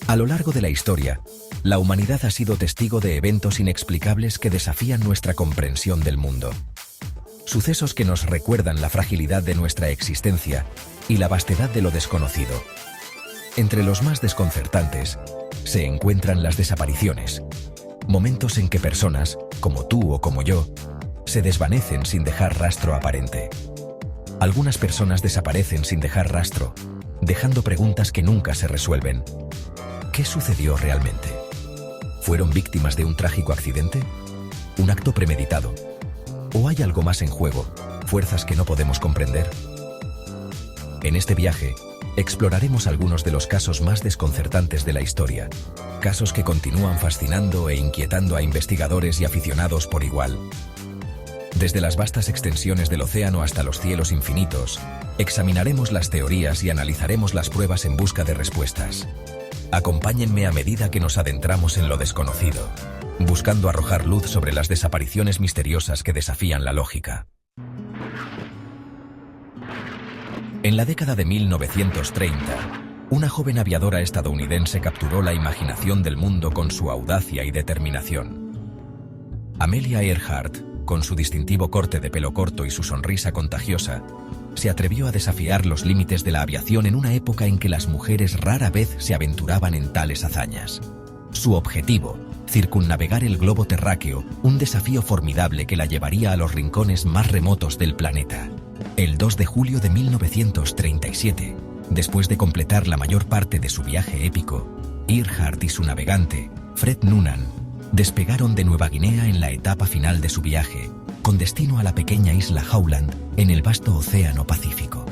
A lo largo de la historia, la humanidad ha sido testigo de eventos inexplicables que desafían nuestra comprensión del mundo. Sucesos que nos recuerdan la fragilidad de nuestra existencia y la vastedad de lo desconocido. Entre los más desconcertantes, se encuentran las desapariciones, momentos en que personas, como tú o como yo, se desvanecen sin dejar rastro aparente. Algunas personas desaparecen sin dejar rastro, dejando preguntas que nunca se resuelven. ¿Qué sucedió realmente? ¿Fueron víctimas de un trágico accidente? ¿Un acto premeditado? ¿O hay algo más en juego, fuerzas que no podemos comprender? En este viaje, exploraremos algunos de los casos más desconcertantes de la historia, casos que continúan fascinando e inquietando a investigadores y aficionados por igual. Desde las vastas extensiones del océano hasta los cielos infinitos, examinaremos las teorías y analizaremos las pruebas en busca de respuestas. Acompáñenme a medida que nos adentramos en lo desconocido, buscando arrojar luz sobre las desapariciones misteriosas que desafían la lógica. En la década de 1930, una joven aviadora estadounidense capturó la imaginación del mundo con su audacia y determinación. Amelia Earhart, con su distintivo corte de pelo corto y su sonrisa contagiosa, se atrevió a desafiar los límites de la aviación en una época en que las mujeres rara vez se aventuraban en tales hazañas. Su objetivo, circunnavegar el globo terráqueo, un desafío formidable que la llevaría a los rincones más remotos del planeta. El 2 de julio de 1937, después de completar la mayor parte de su viaje épico, Earhart y su navegante, Fred Noonan, despegaron de Nueva Guinea en la etapa final de su viaje, con destino a la pequeña isla Howland en el vasto océano Pacífico.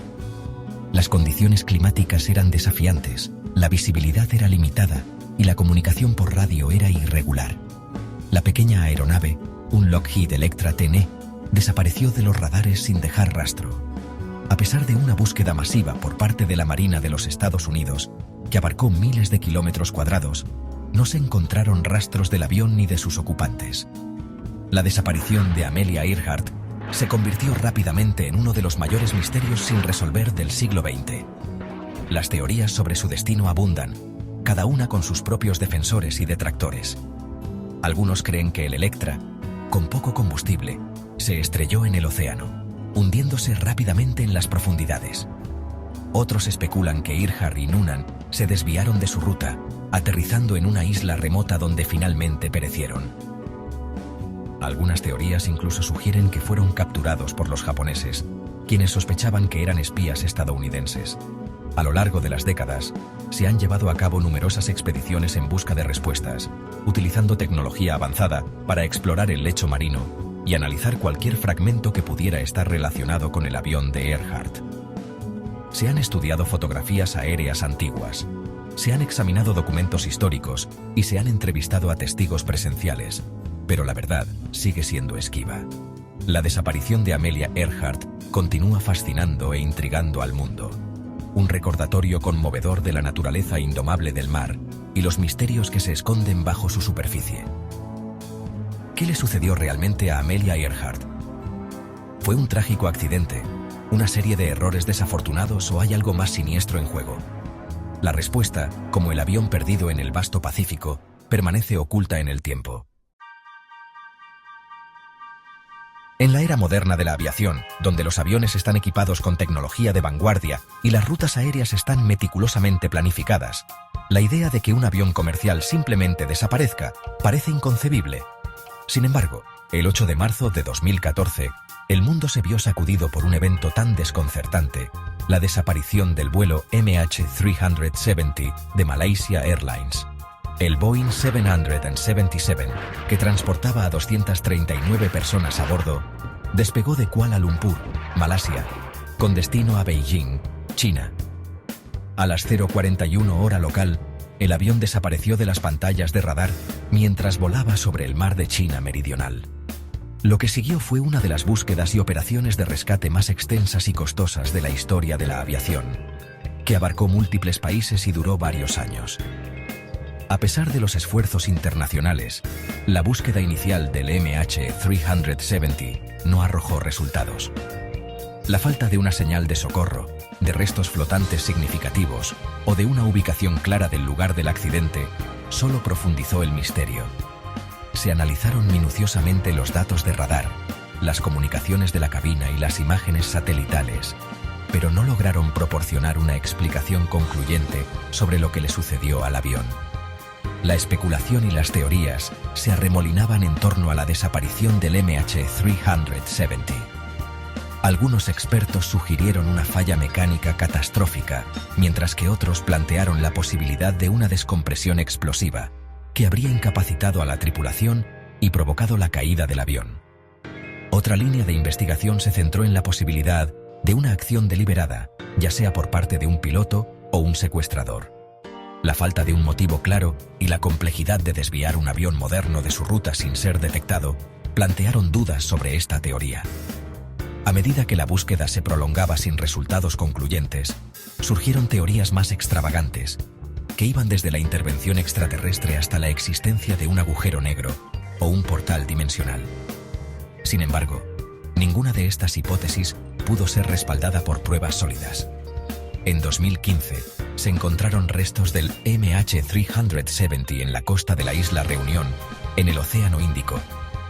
Las condiciones climáticas eran desafiantes, la visibilidad era limitada y la comunicación por radio era irregular. La pequeña aeronave, un Lockheed Electra TN, desapareció de los radares sin dejar rastro. A pesar de una búsqueda masiva por parte de la Marina de los Estados Unidos, que abarcó miles de kilómetros cuadrados, no se encontraron rastros del avión ni de sus ocupantes. La desaparición de Amelia Earhart se convirtió rápidamente en uno de los mayores misterios sin resolver del siglo XX. Las teorías sobre su destino abundan, cada una con sus propios defensores y detractores. Algunos creen que el Electra, con poco combustible, se estrelló en el océano, hundiéndose rápidamente en las profundidades. Otros especulan que Earhart y Noonan se desviaron de su ruta, aterrizando en una isla remota donde finalmente perecieron. Algunas teorías incluso sugieren que fueron capturados por los japoneses, quienes sospechaban que eran espías estadounidenses. A lo largo de las décadas, se han llevado a cabo numerosas expediciones en busca de respuestas, utilizando tecnología avanzada para explorar el lecho marino y analizar cualquier fragmento que pudiera estar relacionado con el avión de Earhart. Se han estudiado fotografías aéreas antiguas, se han examinado documentos históricos y se han entrevistado a testigos presenciales, pero la verdad sigue siendo esquiva. La desaparición de Amelia Earhart continúa fascinando e intrigando al mundo. Un recordatorio conmovedor de la naturaleza indomable del mar y los misterios que se esconden bajo su superficie. ¿Qué le sucedió realmente a Amelia Earhart? ¿Fue un trágico accidente, una serie de errores desafortunados o hay algo más siniestro en juego? La respuesta, como el avión perdido en el vasto Pacífico, permanece oculta en el tiempo. En la era moderna de la aviación, donde los aviones están equipados con tecnología de vanguardia y las rutas aéreas están meticulosamente planificadas, la idea de que un avión comercial simplemente desaparezca parece inconcebible. Sin embargo, el 8 de marzo de 2014, el mundo se vio sacudido por un evento tan desconcertante, la desaparición del vuelo MH370 de Malaysia Airlines. El Boeing 777, que transportaba a 239 personas a bordo, despegó de Kuala Lumpur, Malasia, con destino a Beijing, China. A las 0:41 hora local, el avión desapareció de las pantallas de radar mientras volaba sobre el mar de China meridional. Lo que siguió fue una de las búsquedas y operaciones de rescate más extensas y costosas de la historia de la aviación, que abarcó múltiples países y duró varios años. A pesar de los esfuerzos internacionales, la búsqueda inicial del MH370 no arrojó resultados. La falta de una señal de socorro de restos flotantes significativos o de una ubicación clara del lugar del accidente, solo profundizó el misterio. Se analizaron minuciosamente los datos de radar, las comunicaciones de la cabina y las imágenes satelitales, pero no lograron proporcionar una explicación concluyente sobre lo que le sucedió al avión. La especulación y las teorías se arremolinaban en torno a la desaparición del MH370. Algunos expertos sugirieron una falla mecánica catastrófica, mientras que otros plantearon la posibilidad de una descompresión explosiva que habría incapacitado a la tripulación y provocado la caída del avión. Otra línea de investigación se centró en la posibilidad de una acción deliberada, ya sea por parte de un piloto o un secuestrador. La falta de un motivo claro y la complejidad de desviar un avión moderno de su ruta sin ser detectado plantearon dudas sobre esta teoría. A medida que la búsqueda se prolongaba sin resultados concluyentes, surgieron teorías más extravagantes, que iban desde la intervención extraterrestre hasta la existencia de un agujero negro o un portal dimensional. Sin embargo, ninguna de estas hipótesis pudo ser respaldada por pruebas sólidas. En 2015, se encontraron restos del MH370 en la costa de la isla Reunión, en el Océano Índico,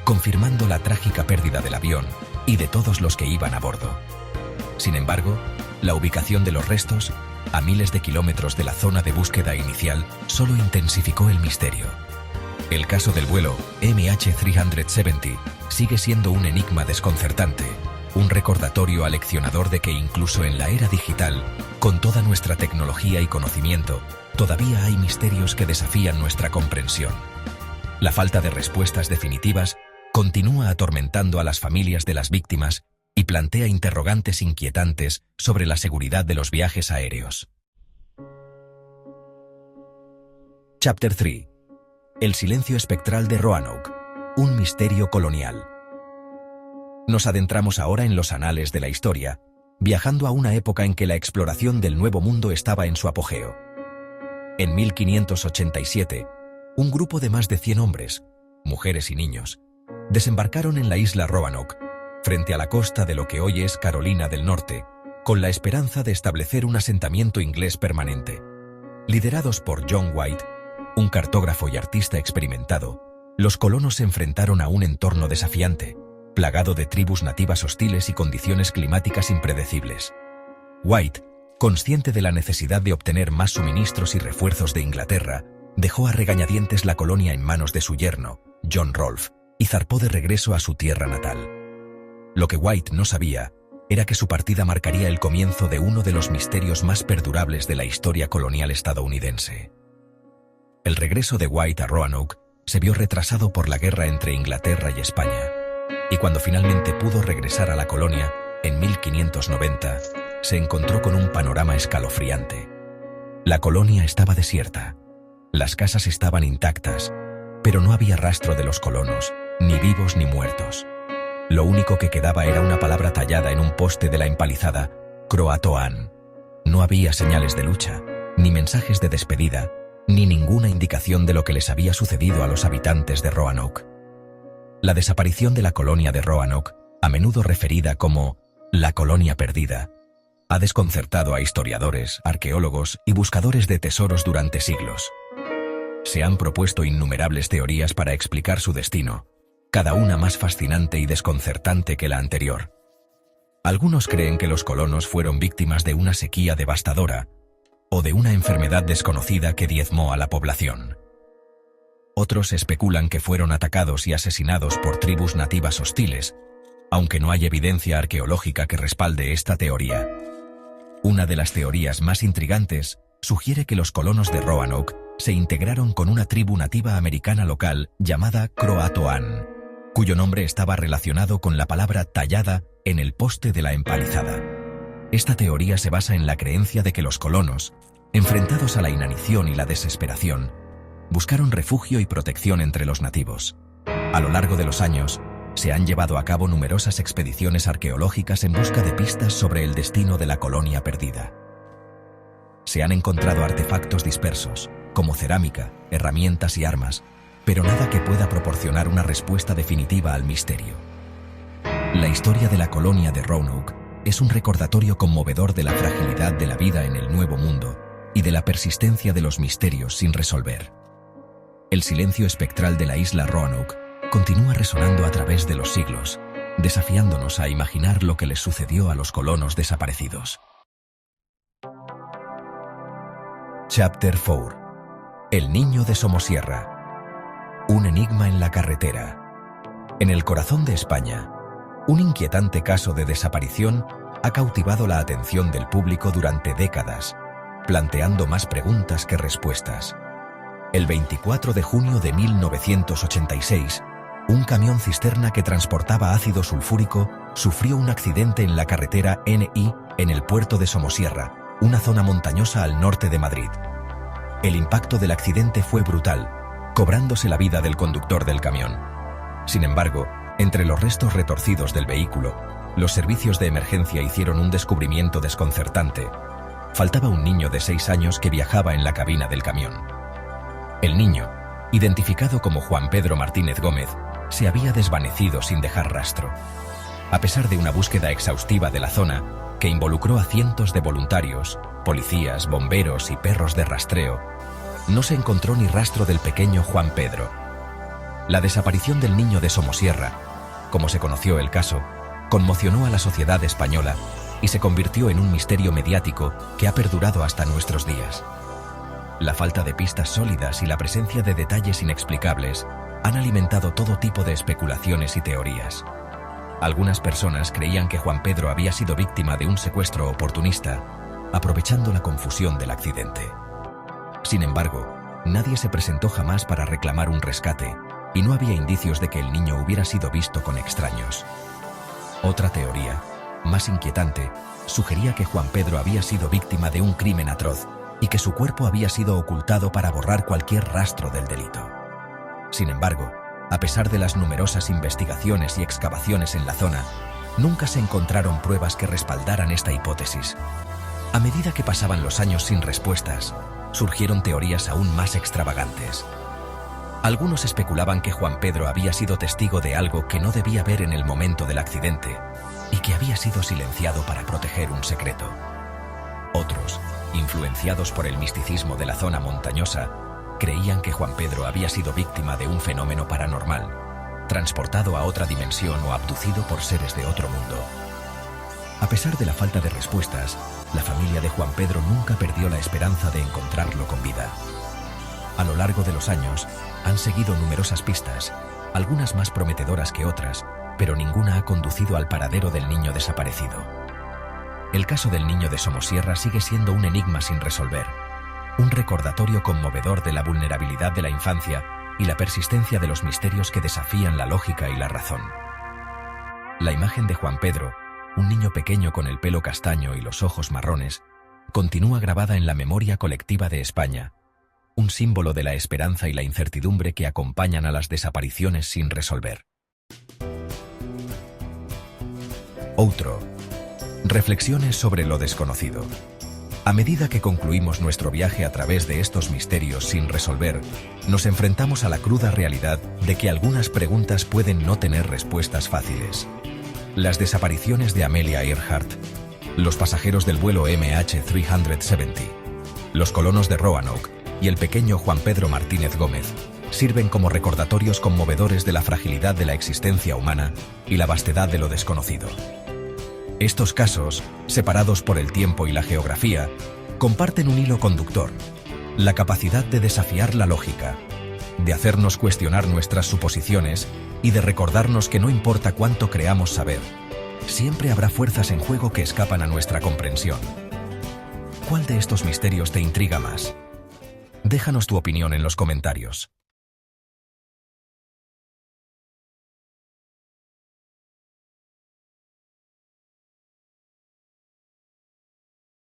confirmando la trágica pérdida del avión y de todos los que iban a bordo. Sin embargo, la ubicación de los restos, a miles de kilómetros de la zona de búsqueda inicial, solo intensificó el misterio. El caso del vuelo MH370 sigue siendo un enigma desconcertante, un recordatorio aleccionador de que incluso en la era digital, con toda nuestra tecnología y conocimiento, todavía hay misterios que desafían nuestra comprensión. La falta de respuestas definitivas continúa atormentando a las familias de las víctimas y plantea interrogantes inquietantes sobre la seguridad de los viajes aéreos. Chapter 3. El silencio espectral de Roanoke, un misterio colonial. Nos adentramos ahora en los anales de la historia, viajando a una época en que la exploración del Nuevo Mundo estaba en su apogeo. En 1587, un grupo de más de 100 hombres, mujeres y niños, desembarcaron en la isla Roanoke, frente a la costa de lo que hoy es Carolina del Norte, con la esperanza de establecer un asentamiento inglés permanente. Liderados por John White, un cartógrafo y artista experimentado, los colonos se enfrentaron a un entorno desafiante, plagado de tribus nativas hostiles y condiciones climáticas impredecibles. White, consciente de la necesidad de obtener más suministros y refuerzos de Inglaterra, dejó a regañadientes la colonia en manos de su yerno, John Rolfe, y zarpó de regreso a su tierra natal. Lo que White no sabía era que su partida marcaría el comienzo de uno de los misterios más perdurables de la historia colonial estadounidense. El regreso de White a Roanoke se vio retrasado por la guerra entre Inglaterra y España, y cuando finalmente pudo regresar a la colonia, en 1590, se encontró con un panorama escalofriante. La colonia estaba desierta, las casas estaban intactas, pero no había rastro de los colonos, ni vivos ni muertos. Lo único que quedaba era una palabra tallada en un poste de la empalizada, Croatoan. No había señales de lucha, ni mensajes de despedida, ni ninguna indicación de lo que les había sucedido a los habitantes de Roanoke. La desaparición de la colonia de Roanoke, a menudo referida como la colonia perdida, ha desconcertado a historiadores, arqueólogos y buscadores de tesoros durante siglos. Se han propuesto innumerables teorías para explicar su destino, cada una más fascinante y desconcertante que la anterior. Algunos creen que los colonos fueron víctimas de una sequía devastadora o de una enfermedad desconocida que diezmó a la población. Otros especulan que fueron atacados y asesinados por tribus nativas hostiles, aunque no hay evidencia arqueológica que respalde esta teoría. Una de las teorías más intrigantes sugiere que los colonos de Roanoke se integraron con una tribu nativa americana local llamada Croatoan, cuyo nombre estaba relacionado con la palabra tallada en el poste de la empalizada. Esta teoría se basa en la creencia de que los colonos, enfrentados a la inanición y la desesperación, buscaron refugio y protección entre los nativos. A lo largo de los años, se han llevado a cabo numerosas expediciones arqueológicas en busca de pistas sobre el destino de la colonia perdida. Se han encontrado artefactos dispersos, como cerámica, herramientas y armas, pero nada que pueda proporcionar una respuesta definitiva al misterio. La historia de la colonia de Roanoke es un recordatorio conmovedor de la fragilidad de la vida en el Nuevo Mundo y de la persistencia de los misterios sin resolver. El silencio espectral de la isla Roanoke continúa resonando a través de los siglos, desafiándonos a imaginar lo que les sucedió a los colonos desaparecidos. Chapter 4. El niño de Somosierra. Un enigma en la carretera. En el corazón de España, un inquietante caso de desaparición ha cautivado la atención del público durante décadas, planteando más preguntas que respuestas. El 24 de junio de 1986, un camión cisterna que transportaba ácido sulfúrico sufrió un accidente en la carretera NI en el puerto de Somosierra, una zona montañosa al norte de Madrid. El impacto del accidente fue brutal, cobrándose la vida del conductor del camión. Sin embargo, entre los restos retorcidos del vehículo, los servicios de emergencia hicieron un descubrimiento desconcertante. Faltaba un niño de 6 años que viajaba en la cabina del camión. El niño, identificado como Juan Pedro Martínez Gómez, se había desvanecido sin dejar rastro. A pesar de una búsqueda exhaustiva de la zona, que involucró a cientos de voluntarios, policías, bomberos y perros de rastreo, no se encontró ni rastro del pequeño Juan Pedro. La desaparición del niño de Somosierra, como se conoció el caso, conmocionó a la sociedad española y se convirtió en un misterio mediático que ha perdurado hasta nuestros días. La falta de pistas sólidas y la presencia de detalles inexplicables han alimentado todo tipo de especulaciones y teorías. Algunas personas creían que Juan Pedro había sido víctima de un secuestro oportunista, aprovechando la confusión del accidente. Sin embargo, nadie se presentó jamás para reclamar un rescate y no había indicios de que el niño hubiera sido visto con extraños. Otra teoría, más inquietante, sugería que Juan Pedro había sido víctima de un crimen atroz y que su cuerpo había sido ocultado para borrar cualquier rastro del delito. Sin embargo, a pesar de las numerosas investigaciones y excavaciones en la zona, nunca se encontraron pruebas que respaldaran esta hipótesis. A medida que pasaban los años sin respuestas, surgieron teorías aún más extravagantes. Algunos especulaban que Juan Pedro había sido testigo de algo que no debía ver en el momento del accidente y que había sido silenciado para proteger un secreto. Otros, influenciados por el misticismo de la zona montañosa, creían que Juan Pedro había sido víctima de un fenómeno paranormal, transportado a otra dimensión o abducido por seres de otro mundo. A pesar de la falta de respuestas, la familia de Juan Pedro nunca perdió la esperanza de encontrarlo con vida. A lo largo de los años, han seguido numerosas pistas, algunas más prometedoras que otras, pero ninguna ha conducido al paradero del niño desaparecido. El caso del niño de Somosierra sigue siendo un enigma sin resolver, un recordatorio conmovedor de la vulnerabilidad de la infancia y la persistencia de los misterios que desafían la lógica y la razón. La imagen de Juan Pedro, un niño pequeño con el pelo castaño y los ojos marrones, continúa grabada en la memoria colectiva de España, un símbolo de la esperanza y la incertidumbre que acompañan a las desapariciones sin resolver. Outro. Reflexiones sobre lo desconocido. A medida que concluimos nuestro viaje a través de estos misterios sin resolver, nos enfrentamos a la cruda realidad de que algunas preguntas pueden no tener respuestas fáciles. Las desapariciones de Amelia Earhart, los pasajeros del vuelo MH370, los colonos de Roanoke y el pequeño Juan Pedro Martínez Gómez sirven como recordatorios conmovedores de la fragilidad de la existencia humana y la vastedad de lo desconocido. Estos casos, separados por el tiempo y la geografía, comparten un hilo conductor: la capacidad de desafiar la lógica, de hacernos cuestionar nuestras suposiciones y de recordarnos que no importa cuánto creamos saber, siempre habrá fuerzas en juego que escapan a nuestra comprensión. ¿Cuál de estos misterios te intriga más? Déjanos tu opinión en los comentarios.